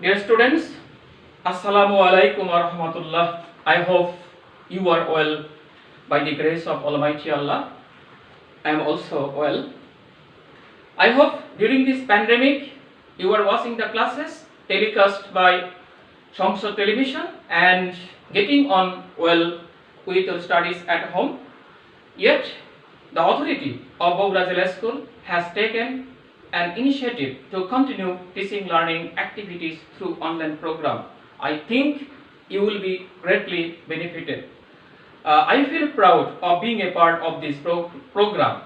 Dear students, Assalamu alaikum wa rahmatullah. I hope you are well by the grace of Almighty Allah. I am also well. I hope during this pandemic you are watching the classes telecast by Songso television and getting on well with your studies at home. Yet the authority of Bogda Zilla School has taken an initiative to continue teaching learning activities through online program. I think you will be greatly benefited. I feel proud of being a part of this program.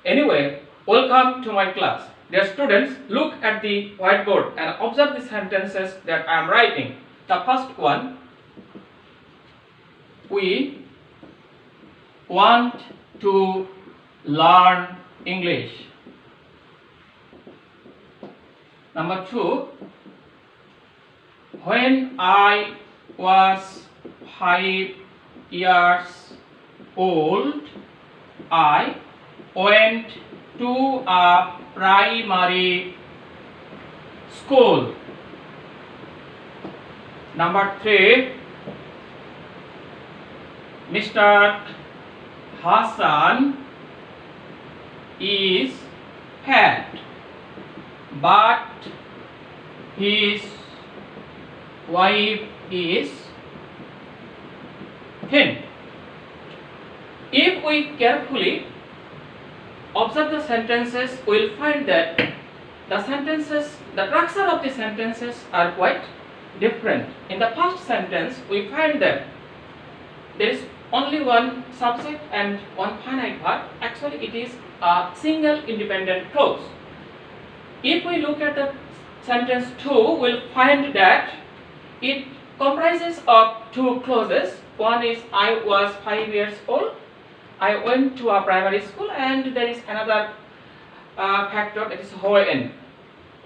Anyway, welcome to my class. Dear students, look at the whiteboard and observe the sentences that I am writing. The first one, we want to learn English. Number 2, when I was 5 years old, I went to a primary school. Number 3, Mr. Hassan is fat, but his wife is thin. If we carefully observe the sentences, we will find that the structure of the sentences are quite different. In the first sentence, we find that there is only one subject and one finite verb. Actually, it is a single independent clause. If we look at the sentence 2, we will find that it comprises of two clauses. One is I was 5 years old, I went to a primary school, and there is another factor, that is when.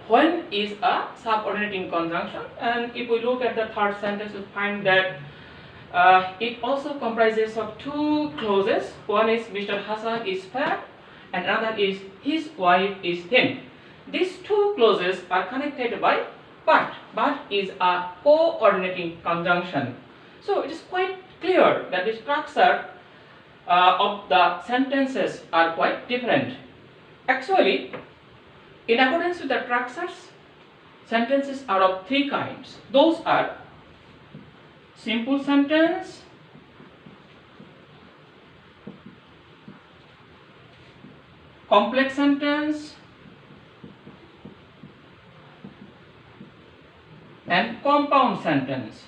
When is a subordinating conjunction, and if we look at the third sentence, we find that it also comprises of two clauses. One is Mr. Hassan is fat and another is his wife is thin. These two clauses are connected by but. But is a coordinating conjunction. So it is quite clear that the structure of the sentences are quite different. Actually, in accordance with the structures, sentences are of three kinds. Those are simple sentence, complex sentence, and compound sentence.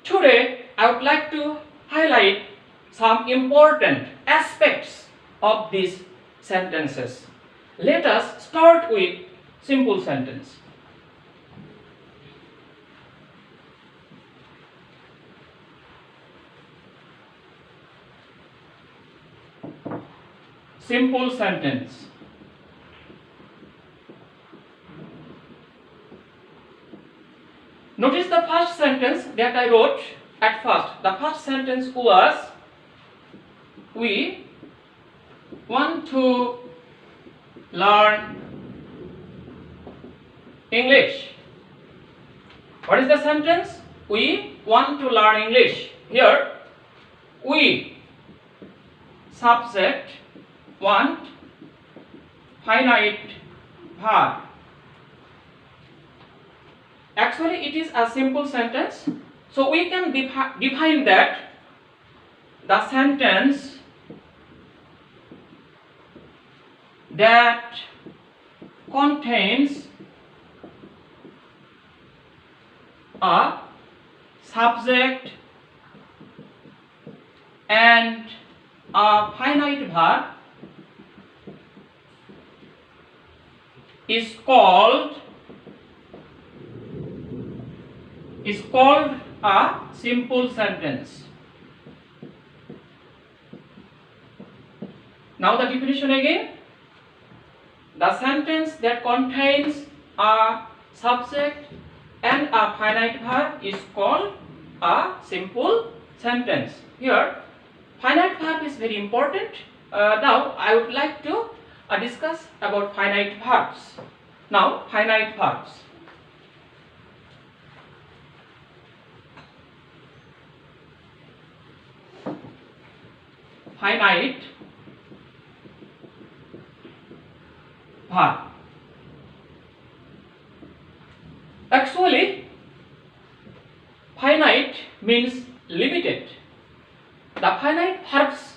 Today, I would like to highlight some important aspects of these sentences. Let us start with simple sentence. Simple sentence. Notice the first sentence that I wrote at first. The first sentence was, we want to learn English. What is the sentence? We want to learn English. Here, we, subject, want, finite verb. Actually, it is a simple sentence. So we can define that the sentence that contains a subject and a finite verb is called a simple sentence. Now the definition again. The sentence that contains a subject and a finite verb is called a simple sentence. Here, finite verb is very important. Now, I would like to discuss about finite verbs. Now, finite verbs. Finite verb. Actually, finite means limited. The finite verbs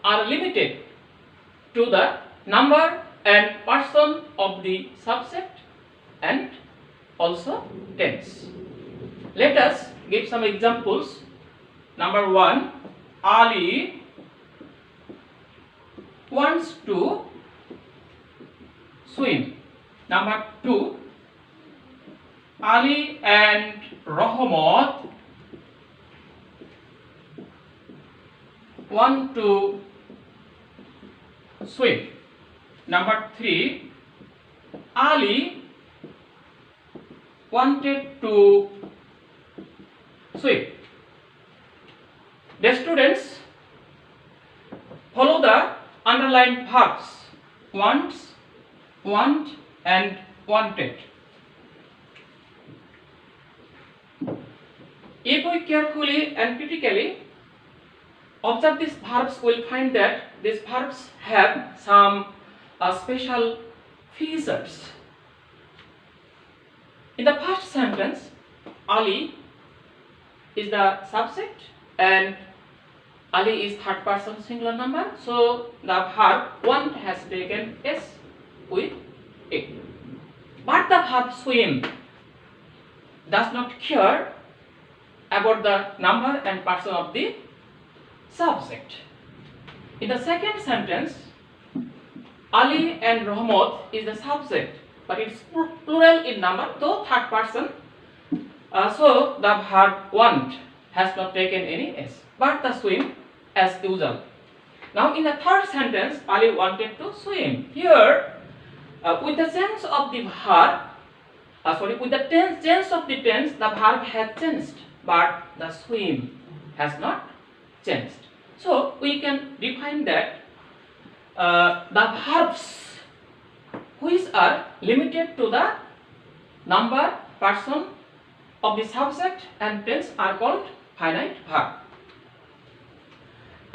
are limited to the number and person of the subject and also tense. Let us give some examples. Number 1, Ali wants to swim. Number 2, Ali and Rahmat want to swim. Number 3, Ali wanted to swim. The students follow the underlined verbs wants, want and wanted. If we carefully and critically observe these verbs, we will find that these verbs have some special features. In the first sentence, Ali is the subject and Ali is third person singular number, so the verb want has taken S with it. But the verb swim does not care about the number and person of the subject. In the second sentence, Ali and Rahmat is the subject, but it's plural in number, though third person. So the verb want has not taken any S, but the swim as usual. Now in the third sentence, Ali wanted to swim. Here, with the sense of the verb, with the tense of the tense, the verb has changed, but the swim has not changed. So we can define that the verbs which are limited to the number, person of the subject and tense are called finite verb.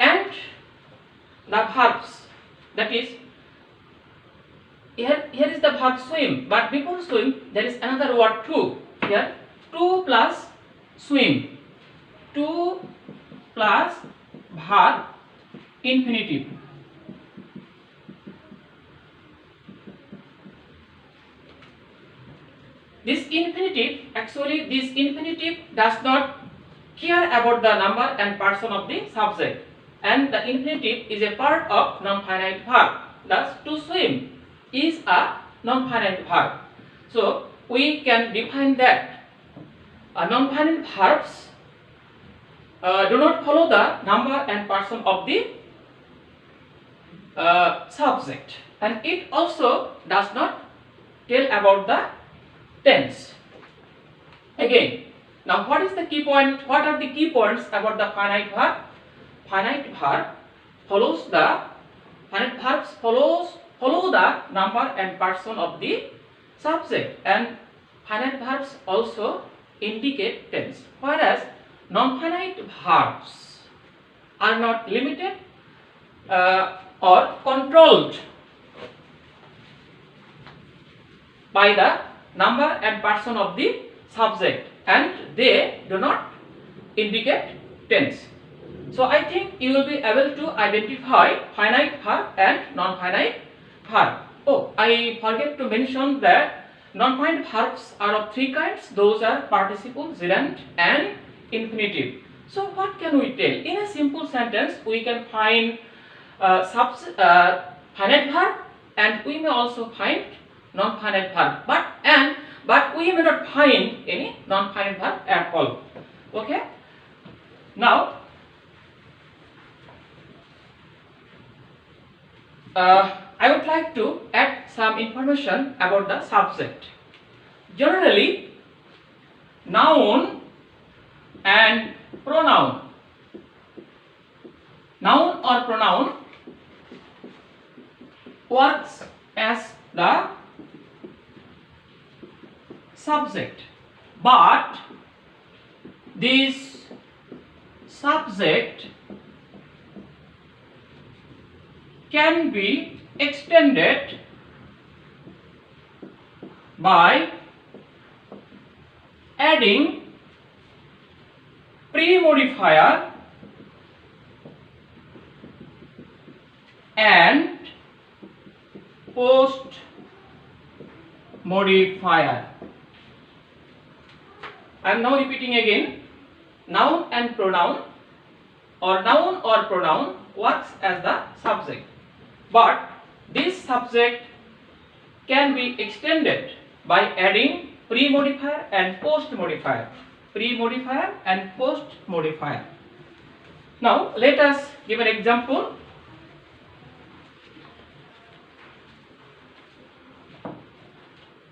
And the verbs, that is, here is the verb swim, but before swim there is another word to. Here, to plus swim, to plus verb infinitive. This infinitive does not care about the number and person of the subject, and the infinitive is a part of non-finite verb. Thus, to swim is a non-finite verb. So we can define that non-finite verbs do not follow the number and person of the subject, and it also does not tell about the tense. Again, now what is the key point? What are the key points about the finite verb? Finite verbs follow the number and person of the subject, and finite verbs also indicate tense, whereas non-finite verbs are not limited or controlled by the number and person of the subject, and they do not indicate tense. So I think you will be able to identify finite verb and non-finite verb. Oh, I forget to mention that non-finite verbs are of three kinds. Those are participle, gerund and infinitive. So what can we tell? In a simple sentence, we can find finite verb, and we may also find non-finite verb, but we may not find any non-finite verb at all. Okay. Now, I would like to add some information about the subject. Generally, noun and pronoun. Noun or pronoun works as the subject, but this subject can be extended by adding pre-modifier and post modifier. I am now repeating again. Noun and pronoun, or noun or pronoun works as the subject, but this subject can be extended by adding pre-modifier and post-modifier. Pre-modifier and post-modifier. Now let us give an example.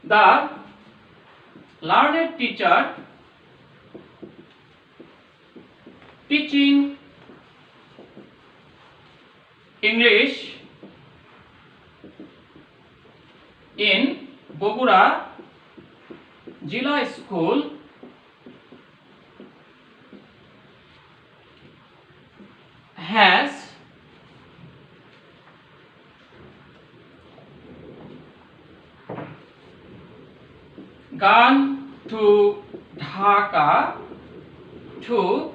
The learned teacher teaching English in Bogura Jila School has gone to Dhaka to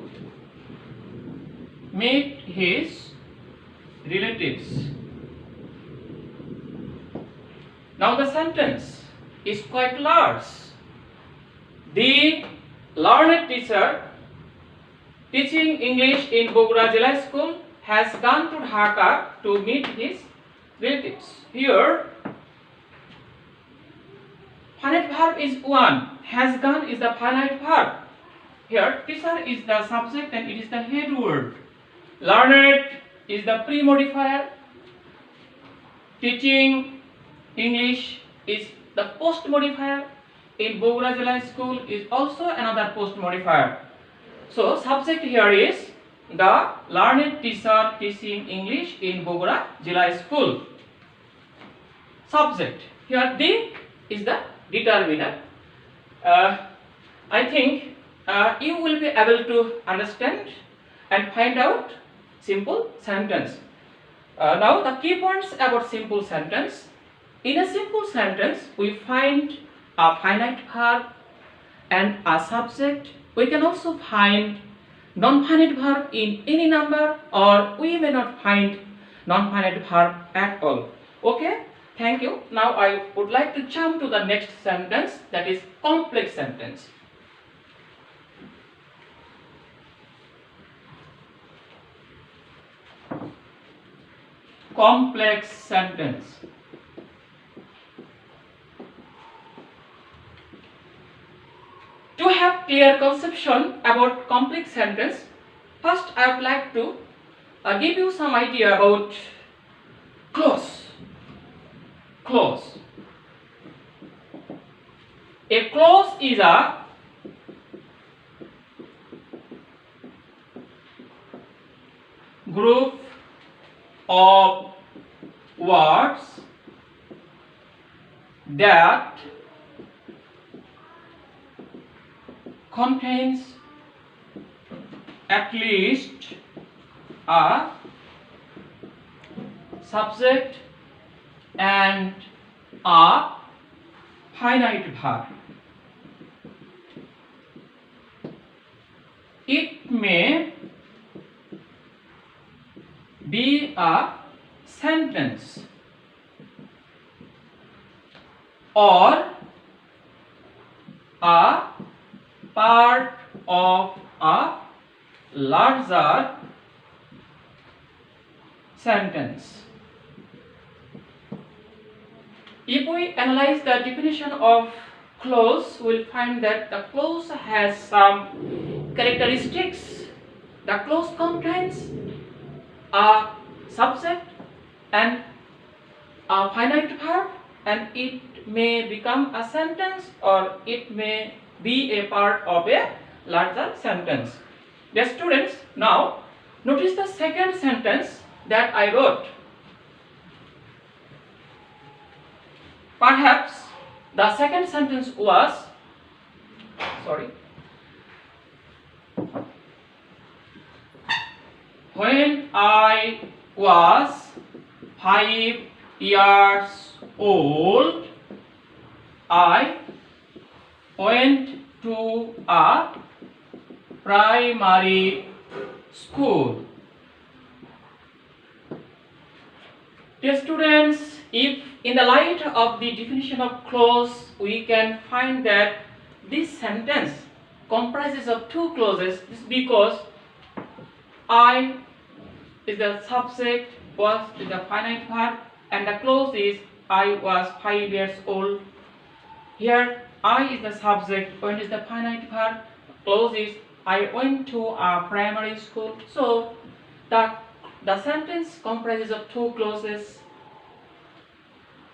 meet his relatives. Now the sentence is quite large. The learned teacher teaching English in Bogura Jila School has gone to Dhaka to meet his relatives. Here finite verb is one. Has gone is the finite verb. Here teacher is the subject and it is the head word. Learned is the pre-modifier. Teaching English is the post-modifier. In Bogura Jila School is also another post-modifier. So subject here is the learned teacher teaching English in Bogura Jila School. Subject here the is the determiner. I think you will be able to understand and find out simple sentence. Now the key points about simple sentence. In a simple sentence we find a finite verb and a subject. We can also find non-finite verb in any number, or we may not find non-finite verb at all. Okay, thank you. Now I would like to jump to the next sentence, that is complex sentence. Complex sentence. To have clear conception about complex sentence, first I would like to give you some idea about clause. Clause. A clause is a group of words that contains at least a subject and a finite verb. It may be a sentence or a part of a larger sentence. If we analyze the definition of clause, we will find that the clause has some characteristics. The clause contains a subject and a finite verb, and it may become a sentence or it may be a part of a larger sentence. Dear students, now notice the second sentence that I wrote. Perhaps the second sentence was, when I was 5 years old, I went to a primary school. Dear students, if in the light of the definition of clause, we can find that this sentence comprises of two clauses, this is because I is the subject, was is the finite verb, and the clause is I was 5 years old. Here I is the subject, when is the finite verb, clause is I went to a primary school. So the sentence comprises of two clauses.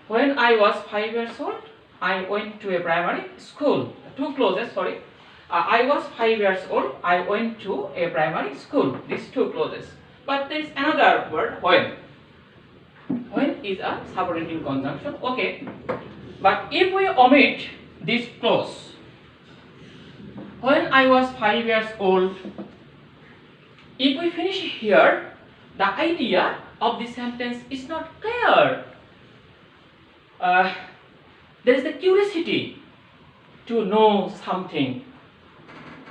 When I was 5 years old, I went to a primary school. Two clauses, sorry. I was 5 years old, I went to a primary school. These two clauses. But there is another word, when. When is a subordinating conjunction. Okay. But if we omit this clause, when I was 5 years old, if we finish here, the idea of this sentence is not clear. There is the curiosity to know something.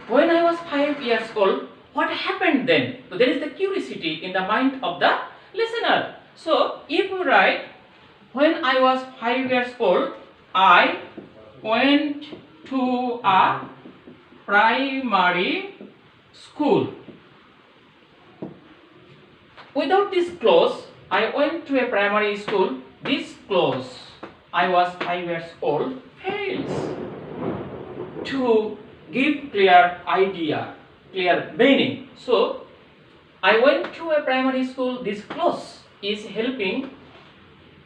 When I was 5 years old, what happened then? So there is the curiosity in the mind of the listener. So if we write, when I was 5 years old, I went to a primary school. Without this clause, I went to a primary school, this clause, I was 5 years old, fails to give clear idea, clear meaning. So, I went to a primary school, this clause is helping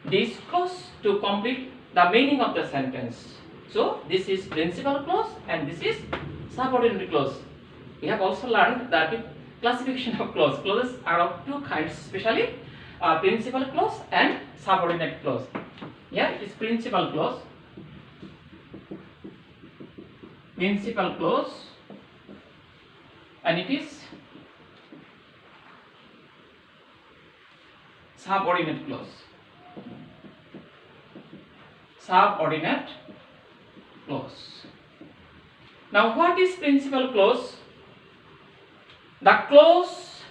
this clause to complete the meaning of the sentence. So, this is principal clause and this is subordinate clause. We have also learned that classification of clause. Clauses are of two kinds, especially principal clause and subordinate clause. Yeah, it is principal clause. Principal clause, and it is subordinate clause. Subordinate clause. Now, what is principal clause? The clause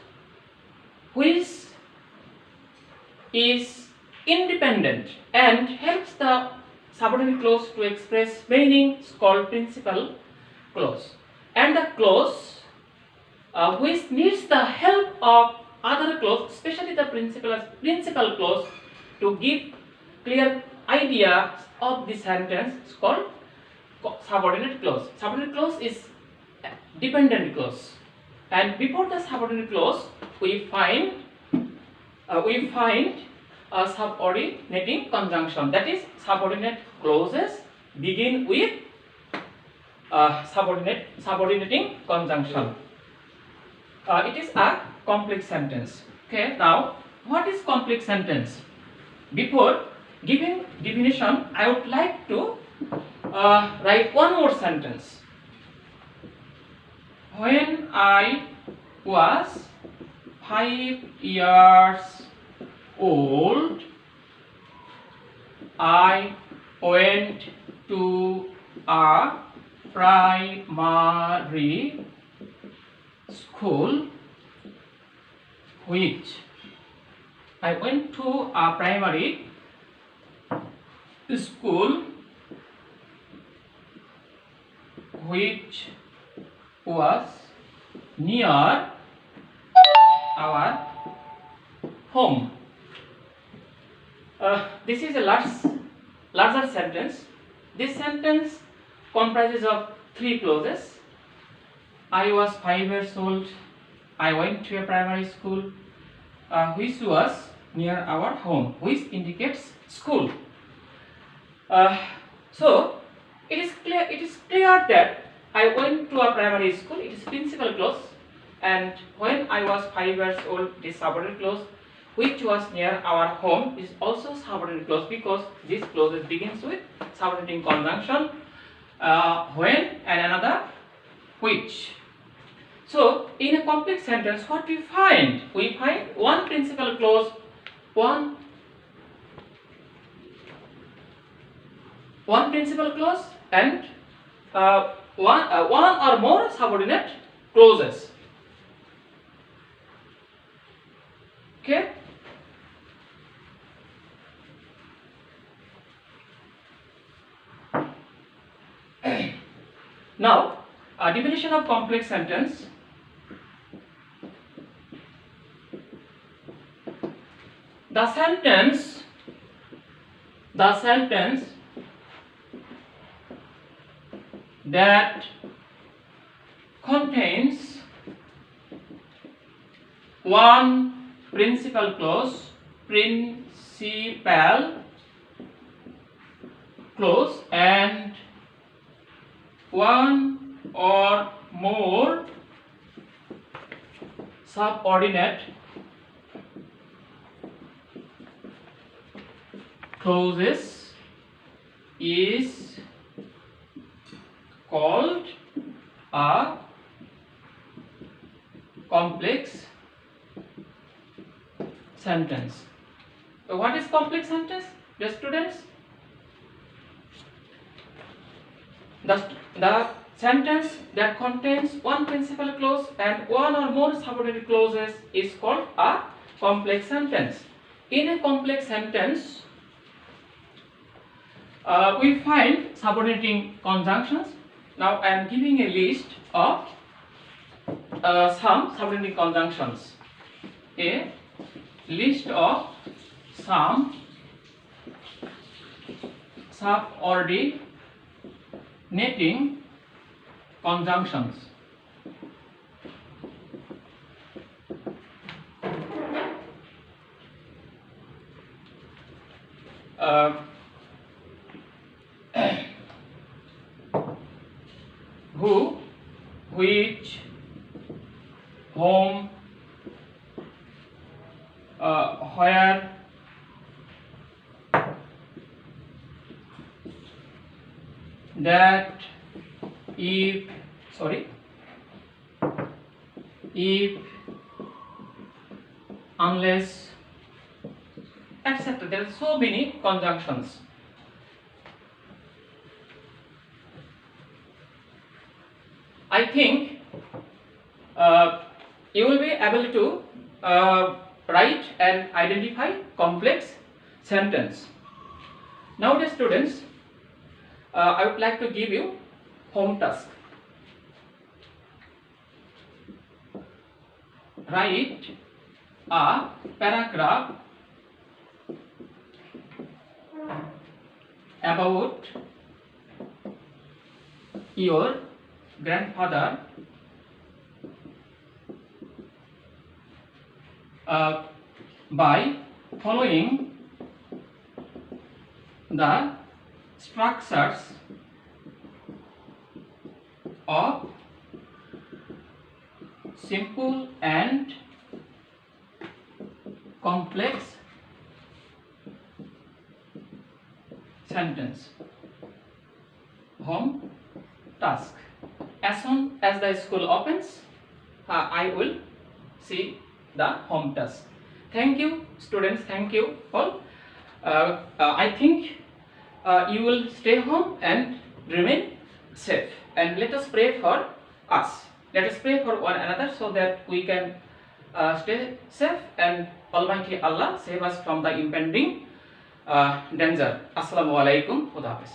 which is independent and helps the subordinate clause to express meaning is called principal clause, and the clause which needs the help of other clause, especially the principal clause, to give clear idea of the sentence is called subordinate clause. Subordinate clause is dependent clause, and before the subordinate clause we find a subordinating conjunction. That is, subordinate clauses begin with subordinating conjunction. It is a complex sentence. Okay. Now, what is complex sentence? Before giving definition, I would like to write one more sentence. When I was 5 years old, I went to a primary school which I went to a primary school which was near our home. This is a larger sentence. This sentence comprises of three clauses. I was 5 years old. I went to a primary school which was near our home, which indicates school. So it is clear that I went to a primary school. It is principal clause, and when I was 5 years old, it is subordinate clause. which was near our home is also subordinate clause, because this clause begins with subordinating conjunction when and another which. So in a complex sentence, what we find? We find one principal clause, one principal clause, and one or more subordinate clauses. Okay. Now, definition of complex sentence. The sentence that contains one principal clause and one or more subordinate clauses is called a complex sentence. So what is complex sentence, dear students? The sentence that contains one principal clause and one or more subordinate clauses is called a complex sentence. In a complex sentence, we find subordinating conjunctions. Now I am giving a list of some subordinating conjunctions. A list of some subordinating conjunctions. Who, which, whom, where, that, if, unless, etc. There are so many conjunctions. I think you will be able to write and identify complex sentence. Nowadays, students, I would like to give you home task. Write a paragraph about your grandfather by following the structures of simple and complex sentence. Home task. As soon as the school opens, I will see the home task. Thank you, students. Thank you all. I think you will stay home and remain safe. And let us pray for us. Let us pray for one another so that we can stay safe and Almighty Allah save us from the impending danger. Assalamu alaikum. Khuda Hafiz.